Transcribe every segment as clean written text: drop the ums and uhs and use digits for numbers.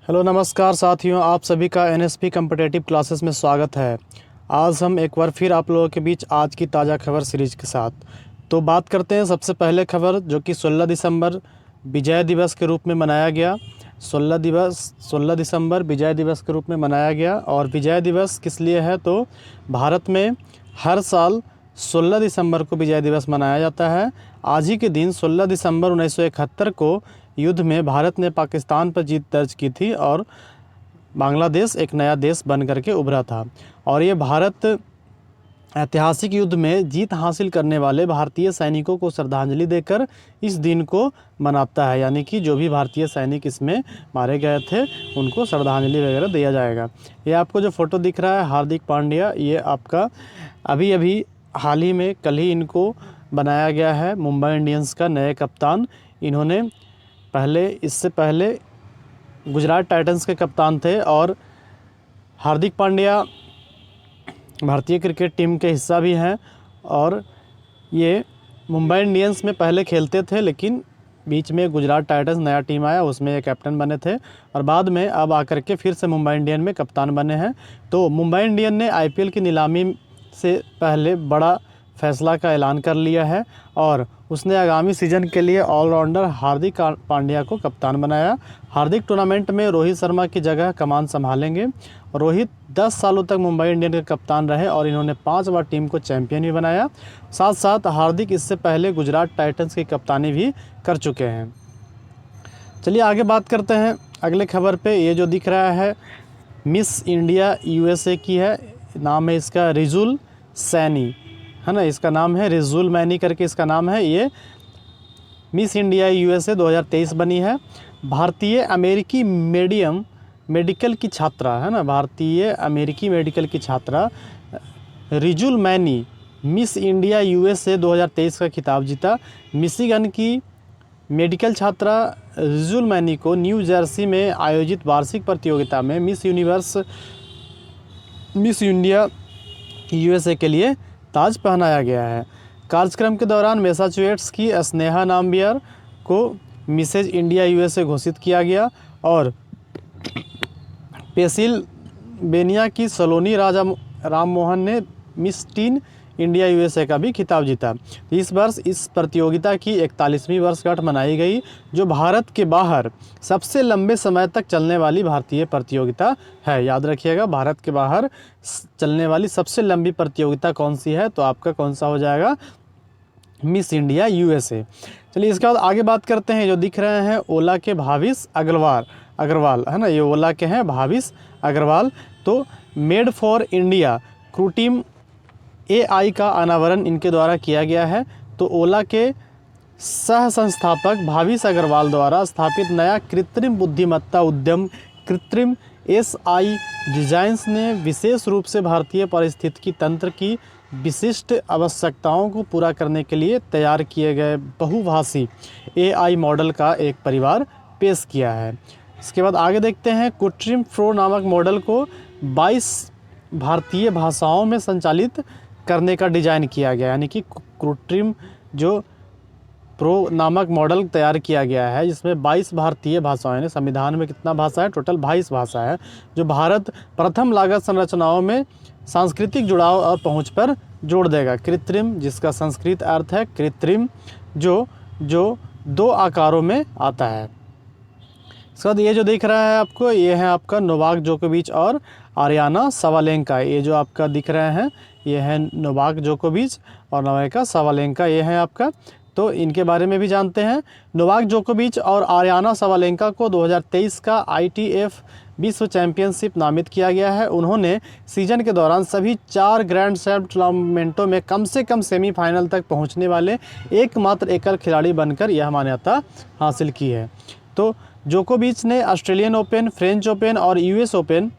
Hello नमस्कार साथियों, आप सभी का एनएसपी कॉम्पिटिटिव क्लासेस में स्वागत है। आज हम एक बार फिर आप लोगों के बीच आज की ताज़ा खबर सीरीज के साथ तो बात करते हैं। सबसे पहले खबर जो कि 16 दिसंबर विजय दिवस के रूप में मनाया गया। 16 दिसंबर विजय दिवस के रूप में मनाया गया। और विजय दिवस किस लिए है, तो भारत में हर साल 16 दिसंबर को विजय दिवस मनाया जाता है। आज ही के दिन 16 दिसंबर 1971 को युद्ध में भारत ने पाकिस्तान पर जीत दर्ज की थी और बांग्लादेश एक नया देश बन करके उभरा था। और ये भारत ऐतिहासिक युद्ध में जीत हासिल करने वाले भारतीय सैनिकों को श्रद्धांजलि देकर इस दिन को मनाता है, यानी कि जो भी भारतीय सैनिक इसमें मारे गए थे उनको श्रद्धांजलि वगैरह दिया जाएगा। ये आपको जो फ़ोटो दिख रहा है हार्दिक पांड्या, ये आपका अभी हाल ही में कल ही इनको बनाया गया है मुंबई इंडियंस का नए कप्तान। इन्होंने इससे पहले गुजरात टाइटंस के कप्तान थे। और हार्दिक पांड्या भारतीय क्रिकेट टीम के हिस्सा भी हैं और ये मुंबई इंडियंस में पहले खेलते थे, लेकिन बीच में गुजरात टाइटंस नया टीम आया, उसमें ये कैप्टन बने थे और बाद में अब आकर के फिर से मुंबई इंडियन में कप्तान बने हैं। तो मुंबई इंडियन ने आईपीएल की नीलामी से पहले बड़ा फैसला का ऐलान कर लिया है और उसने आगामी सीजन के लिए ऑलराउंडर हार्दिक पांड्या को कप्तान बनाया। हार्दिक टूर्नामेंट में रोहित शर्मा की जगह कमान संभालेंगे। रोहित 10 सालों तक मुंबई इंडियन के कप्तान रहे और इन्होंने 5 बार टीम को चैंपियन भी बनाया। साथ साथ हार्दिक इससे पहले गुजरात टाइटंस की कप्तानी भी कर चुके हैं। चलिए आगे बात करते हैं अगले खबर पे। ये जो दिख रहा है मिस इंडिया यूएसए की है, नाम है इसका रिजुल सैनी, है ना। इसका नाम है रिजुल मैनी करके इसका नाम है। ये मिस इंडिया यूएसए 2023 बनी है। भारतीय अमेरिकी मेडिकल की छात्रा, है ना, भारतीय अमेरिकी मेडिकल की छात्रा Rijul many miss India USA 2023 का खिताब जीता। मिशिगन की मेडिकल छात्रा रिजुल मैनी को न्यू जर्सी में आयोजित वार्षिक प्रतियोगिता में मिस इंडिया यूएसए के लिए ताज पहनाया गया है। कार्यक्रम के दौरान मैसाचुसेट्स की स्नेहा नाम्बियर को मिसेज इंडिया यूएसए घोषित किया गया और पेंसिल्वेनिया की सलोनी राम मोहन ने मिस टीन इंडिया यूएसए का भी खिताब जीता। इस वर्ष इस प्रतियोगिता की 41वीं वर्षगांठ मनाई गई, जो भारत के बाहर सबसे लंबे समय तक चलने वाली भारतीय प्रतियोगिता है। याद रखिएगा, भारत के बाहर चलने वाली सबसे लंबी प्रतियोगिता कौन सी है, तो आपका कौन सा हो जाएगा, मिस इंडिया यूएसए। चलिए इसके बाद आगे बात करते हैं। जो दिख रहे हैं ओला के भाविश अग्रवाल, है ना, ये ओला के हैं भाविश अग्रवाल। तो मेड फॉर इंडिया क्रूटीम AI का अनावरण इनके द्वारा किया गया है। तो ओला के सह संस्थापक भाविश अग्रवाल द्वारा स्थापित नया कृत्रिम बुद्धिमत्ता उद्यम कृत्रिम SI डिजाइंस ने विशेष रूप से भारतीय पारिस्थितिकी तंत्र की विशिष्ट आवश्यकताओं को पूरा करने के लिए तैयार किए गए बहुभाषी AI मॉडल का एक परिवार पेश किया है। इसके बाद आगे देखते हैं। कृत्रिम प्रो नामक मॉडल को 22 भारतीय भाषाओं में संचालित करने का डिज़ाइन किया गया, यानी कि कृत्रिम जो प्रो नामक मॉडल तैयार किया गया है जिसमें 22 भारतीय भाषाएं हैं। संविधान में कितना भाषा है, टोटल 22 भाषा है, जो भारत प्रथम लागत संरचनाओं में सांस्कृतिक जुड़ाव और पहुंच पर जोड़ देगा। कृत्रिम जिसका संस्कृत अर्थ है कृत्रिम, जो 2 आकारों में आता है। इसके बाद ये जो दिख रहा है आपको, ये है आपका नोवाक जोकोविच और आरियाना सवालेंका। ये जो आपका दिख रहे हैं ये है नोवाक जोकोविच और नोवाका सवालेंका, ये है आपका। तो इनके बारे में भी जानते हैं। नोवाक जोकोविच और आरियाना सवालेंका को 2023 का ITF विश्व चैंपियनशिप नामित किया गया है। उन्होंने सीजन के दौरान सभी 4 ग्रैंड स्लैम टूर्नामेंटों में कम से कम सेमीफाइनल तक पहुंचने वाले एकमात्र एकल खिलाड़ी बनकर यह मान्यता हासिल की है। तो जोकोविच ने ऑस्ट्रेलियन ओपन, फ्रेंच ओपन और US ओपन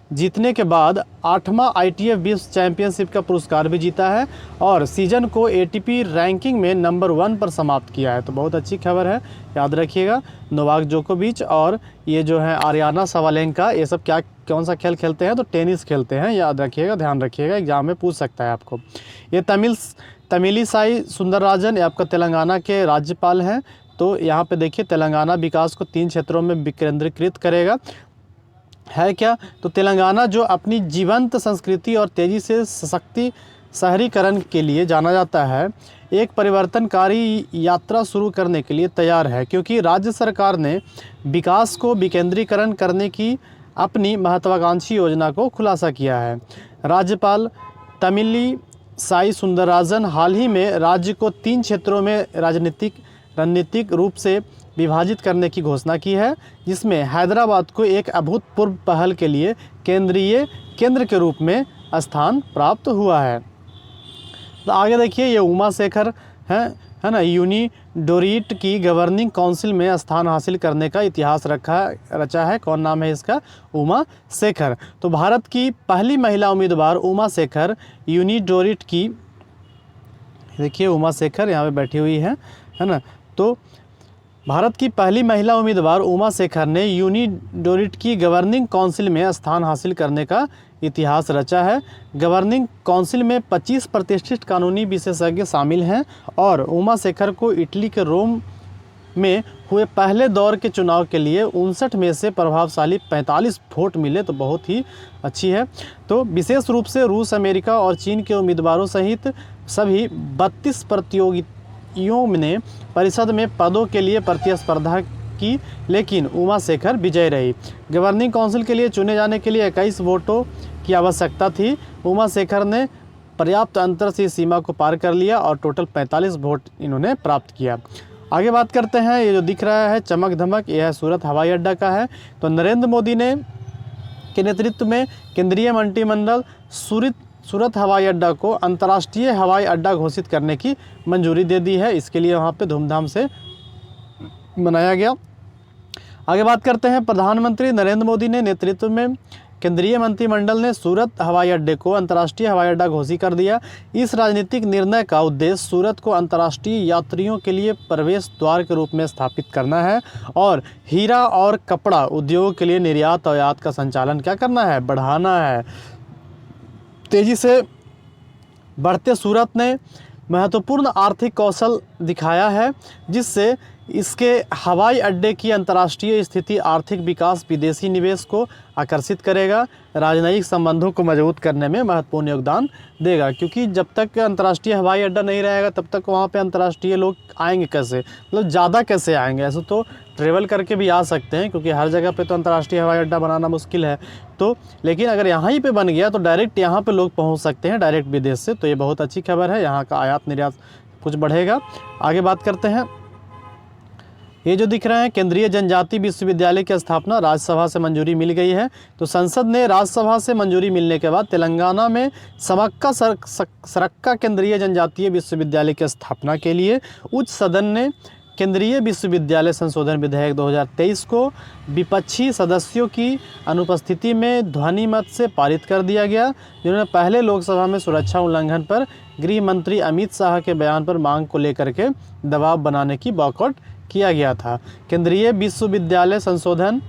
जीतने के बाद 8वां ITF विश्व चैंपियनशिप का पुरस्कार भी जीता है और सीजन को ATP रैंकिंग में नंबर 1 पर समाप्त किया है। तो बहुत अच्छी खबर है, याद रखिएगा। नोवाक जोकोविच और ये जो है आरियाना सवालेंका, ये सब कौन सा खेल खेलते हैं, तो टेनिस खेलते हैं, याद रखिएगा, ध्यान रखिएगा, एग्जाम में पूछ सकता है आपको। ये तमिलिसाई सुंदरराजन, ये आपका तेलंगाना के राज्यपाल हैं। तो यहाँ पे देखिए तेलंगाना विकास को 3 क्षेत्रों में विकेंद्रीकृत करेगा। है क्या? तो तेलंगाना जो अपनी जीवंत संस्कृति और तेज़ी से सशक्ति शहरीकरण के लिए जाना जाता है, एक परिवर्तनकारी यात्रा शुरू करने के लिए तैयार है, क्योंकि राज्य सरकार ने विकास को विकेंद्रीकरण करने की अपनी महत्वाकांक्षी योजना को खुलासा किया है। राज्यपाल तमिली साई सुंदरराजन हाल ही में राज्य को 3 क्षेत्रों में रणनीतिक रूप से विभाजित करने की घोषणा की है, जिसमें हैदराबाद को एक अभूतपूर्व पहल के लिए केंद्र के रूप में स्थान प्राप्त हुआ है। तो आगे देखिए, ये उमा शेखर है ना, यूनिडोरिट की गवर्निंग काउंसिल में स्थान हासिल करने का इतिहास रचा है। कौन नाम है इसका? उमा शेखर। तो भारत की पहली महिला उम्मीदवार उमा शेखर यूनिडोरिट की, देखिए उमा शेखर यहाँ पे बैठी हुई है ना। तो भारत की पहली महिला उम्मीदवार उमा शेखर ने यूनिडोरिट की गवर्निंग काउंसिल में स्थान हासिल करने का इतिहास रचा है। गवर्निंग काउंसिल में 25 प्रतिष्ठित कानूनी विशेषज्ञ शामिल हैं और उमा शेखर को इटली के रोम में हुए पहले दौर के चुनाव के लिए 59 में से प्रभावशाली 45 वोट मिले, तो बहुत ही अच्छी है। तो विशेष रूप से रूस, अमेरिका और चीन के उम्मीदवारों सहित सभी 32 प्रतियोगियों ने परिषद में पदों के लिए प्रतिस्पर्धा की, लेकिन उमा शेखर विजयी रही। गवर्निंग काउंसिल के लिए चुने जाने के लिए 21 वोटों की आवश्यकता थी। उमा शेखर ने पर्याप्त अंतर से सीमा को पार कर लिया और टोटल 45 वोट इन्होंने प्राप्त किया। आगे बात करते हैं, ये जो दिख रहा है चमक धमक, यह सूरत हवाई अड्डा का है। तो नरेंद्र मोदी के नेतृत्व में केंद्रीय मंत्रिमंडल सूरत हवाई अड्डा को अंतर्राष्ट्रीय हवाई अड्डा घोषित करने की मंजूरी दे दी है। इसके लिए वहाँ पे धूमधाम से मनाया गया। आगे बात करते हैं, प्रधानमंत्री नरेंद्र मोदी ने नेतृत्व में केंद्रीय मंत्रिमंडल ने सूरत हवाई अड्डे को अंतर्राष्ट्रीय हवाई अड्डा घोषित कर दिया। इस राजनीतिक निर्णय का उद्देश्य सूरत को अंतर्राष्ट्रीय यात्रियों के लिए प्रवेश द्वार के रूप में स्थापित करना है और हीरा और कपड़ा उद्योग के लिए निर्यात और आयात का संचालन क्या करना है? बढ़ाना है। तेजी से बढ़ते सूरत ने महत्वपूर्ण आर्थिक कौशल दिखाया है, जिससे इसके हवाई अड्डे की अंतर्राष्ट्रीय स्थिति आर्थिक विकास, विदेशी निवेश को आकर्षित करेगा, राजनयिक संबंधों को मजबूत करने में महत्वपूर्ण योगदान देगा। क्योंकि जब तक अंतर्राष्ट्रीय हवाई अड्डा नहीं रहेगा तब तक वहाँ पे अंतर्राष्ट्रीय लोग आएंगे कैसे, मतलब ज़्यादा कैसे आएंगे? ऐसे तो ट्रेवल करके भी आ सकते हैं, क्योंकि हर जगह पे तो अंतर्राष्ट्रीय हवाई अड्डा बनाना मुश्किल है। तो लेकिन अगर यहाँ ही पे बन गया तो डायरेक्ट यहाँ पे लोग पहुँच सकते हैं, डायरेक्ट विदेश से। तो ये बहुत अच्छी खबर है, यहाँ का आयात निर्यात कुछ बढ़ेगा। आगे बात करते हैं, ये जो दिख रहे हैं केंद्रीय जनजाति विश्वविद्यालय की स्थापना राज्यसभा से मंजूरी मिल गई है। तो संसद ने राज्यसभा से मंजूरी मिलने के बाद तेलंगाना में सरक्का केंद्रीय जनजातीय विश्वविद्यालय की स्थापना के लिए उच्च सदन ने केंद्रीय विश्वविद्यालय संशोधन विधेयक 2023 को विपक्षी सदस्यों की अनुपस्थिति में ध्वनि मत से पारित कर दिया गया, जिन्होंने पहले लोकसभा में सुरक्षा उल्लंघन पर गृह मंत्री अमित शाह के बयान पर मांग को लेकर के दबाव बनाने की वॉकआउट किया गया था। केंद्रीय विश्वविद्यालय संशोधन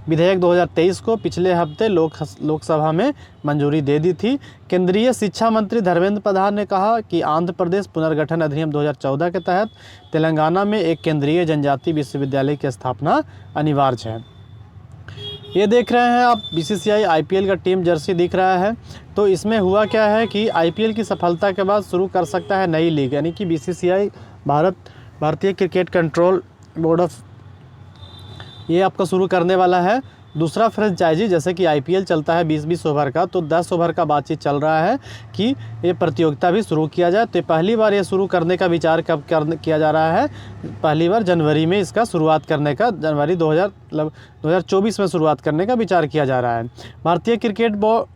विधेयक 2023 को पिछले हफ्ते लोकसभा में मंजूरी दे दी थी। केंद्रीय शिक्षा मंत्री धर्मेंद्र प्रधान ने कहा कि आंध्र प्रदेश पुनर्गठन अधिनियम 2014 के तहत तेलंगाना में एक केंद्रीय जनजातीय विश्वविद्यालय की स्थापना अनिवार्य है। ये देख रहे हैं आप बीसीसीआई आईपीएल का टीम जर्सी दिख रहा है। तो इसमें हुआ क्या है कि आईपीएल की सफलता के बाद शुरू कर सकता है नई लीग, यानी कि बीसीसीआई भारतीय क्रिकेट कंट्रोल बोर्ड ऑफ ये आपका शुरू करने वाला है दूसरा फ्रेंचाइजी। जैसे कि आईपीएल चलता है 20-20 ओवर का, तो 10 ओवर का बातचीत चल रहा है कि ये प्रतियोगिता भी शुरू किया जाए। तो पहली बार ये शुरू करने का विचार कब किया जा रहा है? पहली बार जनवरी में इसका शुरुआत करने का, जनवरी 2024 में शुरुआत करने का विचार किया जा रहा है। भारतीय क्रिकेट बोर्ड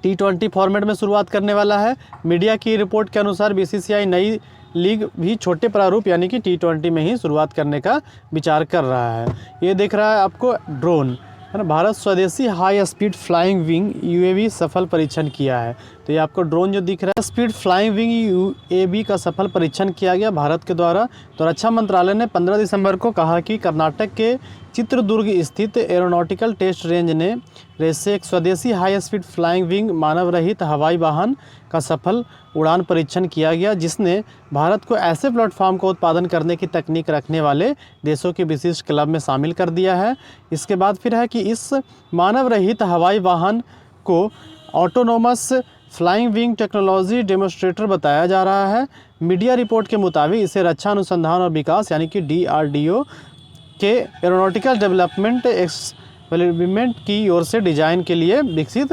T20 फॉर्मेट में शुरुआत करने वाला है। मीडिया की रिपोर्ट के अनुसार बीसीसीआई नई लीग भी छोटे प्रारूप यानी कि T20 में ही शुरुआत करने का विचार कर रहा है। ये दिख रहा है आपको ड्रोन, है ना। भारत स्वदेशी high speed flying wing UAV सफल परीक्षण किया है। तो तो ये आपको ड्रोन जो दिख रहा है, स्पीड फ्लाइंग विंग UAV का सफल परीक्षण किया गया भारत के द्वारा। तो रक्षा मंत्रालय ने 15 दिसंबर को कहा कि कर्नाटक के चित्रदुर्ग स्थित एरोनॉटिकल टेस्ट रेंज से एक स्वदेशी हाई स्पीड फ्लाइंग विंग मानव रहित हवाई वाहन का सफल उड़ान परीक्षण किया गया, जिसने भारत को ऐसे प्लेटफॉर्म का उत्पादन करने की तकनीक रखने वाले देशों के विशिष्ट क्लब में शामिल कर दिया है। इसके बाद फिर है कि इस मानव रहित हवाई वाहन को autonomous flying wing technology demonstrator बताया जा रहा है। मीडिया रिपोर्ट के मुताबिक इसे रक्षा अनुसंधान और विकास यानी कि DRDO के एरोनॉटिकल डेवलपमेंट एक्सपेरिमेंट की ओर से डिज़ाइन के लिए विकसित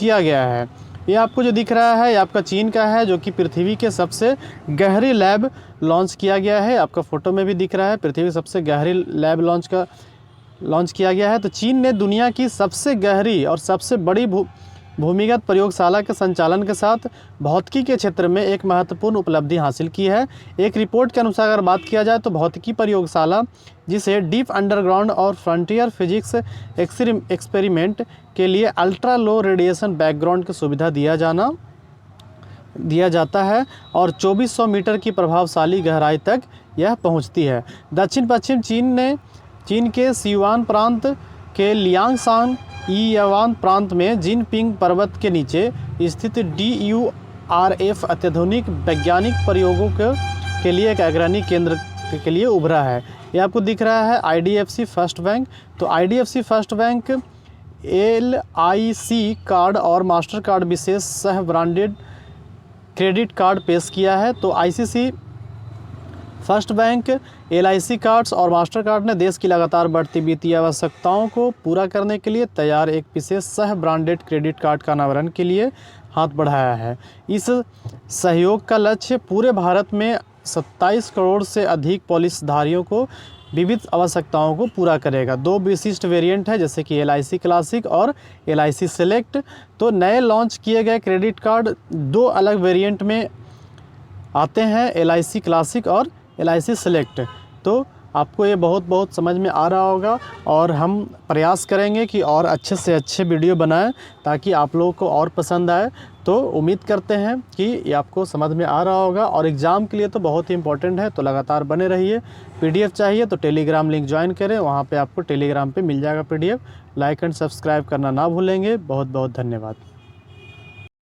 किया गया है। ये आपको जो दिख रहा है ये आपका चीन का है, जो कि पृथ्वी के सबसे गहरी लैब लॉन्च किया गया है। आपका फ़ोटो में भी दिख रहा है, पृथ्वी की सबसे गहरी लैब लॉन्च किया गया है। तो चीन ने दुनिया की सबसे गहरी और सबसे बड़ी भूमिगत प्रयोगशाला के संचालन के साथ भौतिकी के क्षेत्र में एक महत्वपूर्ण उपलब्धि हासिल की है। एक रिपोर्ट के अनुसार अगर बात किया जाए तो भौतिकी प्रयोगशाला, जिसे डीप अंडरग्राउंड और फ्रंटियर फिजिक्स एक्सपेरिमेंट के लिए अल्ट्रा लो रेडिएशन बैकग्राउंड की सुविधा दिया जाता है और 2400 मीटर की प्रभावशाली गहराई तक यह पहुंचती है। दक्षिण पश्चिम चीन के सियुआन प्रांत के लियांगशान यीवान प्रांत में जिनपिंग पर्वत के नीचे स्थित DURF अत्याधुनिक वैज्ञानिक प्रयोगों के लिए एक अग्रणी केंद्र के लिए उभरा है। ये आपको दिख रहा है IDFC फर्स्ट बैंक। तो IDFC first bank LIC card और मास्टर कार्ड विशेष सह ब्रांडेड क्रेडिट कार्ड पेश किया है। तो ICC first bank, LIC cards और मास्टर कार्ड ने देश की लगातार बढ़ती वित्तीय आवश्यकताओं को पूरा करने के लिए तैयार एक विशेष सह ब्रांडेड क्रेडिट कार्ड का अनावरण के लिए हाथ बढ़ाया है। इस सहयोग का लक्ष्य पूरे भारत में 27 करोड़ से अधिक पॉलिसीधारियों को विविध आवश्यकताओं को पूरा करेगा। 2 विशिष्ट वेरिएंट है, जैसे कि LIC क्लासिक और LIC सेलेक्ट। तो नए लॉन्च किए गए क्रेडिट कार्ड 2 अलग वेरिएंट में आते हैं, LIC क्लासिक और LIC सेलेक्ट। तो आपको ये बहुत समझ में आ रहा होगा और हम प्रयास करेंगे कि और अच्छे से अच्छे वीडियो बनाएं ताकि आप लोगों को और पसंद आए। तो उम्मीद करते हैं कि ये आपको समझ में आ रहा होगा और एग्ज़ाम के लिए तो बहुत ही इंपॉर्टेंट है। तो लगातार बने रहिए। PDF चाहिए तो टेलीग्राम लिंक ज्वाइन करें, वहाँ पे आपको टेलीग्राम पे मिल जाएगा PDF। लाइक एंड सब्सक्राइब करना ना भूलेंगे। बहुत धन्यवाद।